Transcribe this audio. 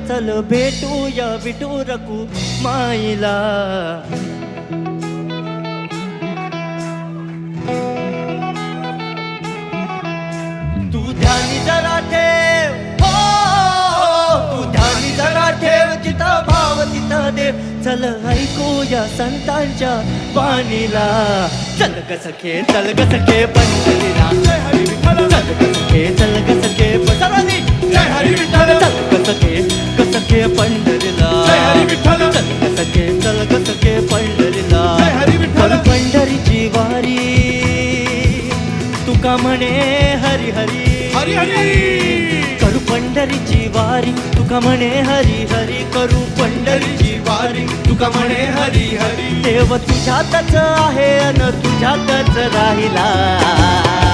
चल भेटूया विठू रखू माईला. तू ध्यानी जरा ठेव, हो तू ध्यानी जरा ठेव, जिथं भाव तिथं देव. चल ऐकूया संतांच्या वाणीला. चल ग सखे चल ग सखे पंढरीला. जय हरी विठ्ठल. चल ग सखे चल ग सखे सर्वांनी जय हरी विठ्ठल. चल ग सखे पंढरीला. जय हरी विठ्ठल. चल ग सखे पंढरीला. जय हरी विठ्ठल. पंढरीची वारी तुका म्हणे हरी हरी. हरी हरी करू पंढरीची वारी तुका म्हणे हरी हरी. करू पंढरीची वारी तुका म्हणे हरी हरी. देव तुझ्यातच आहे अन तुझ्यातच राहिला.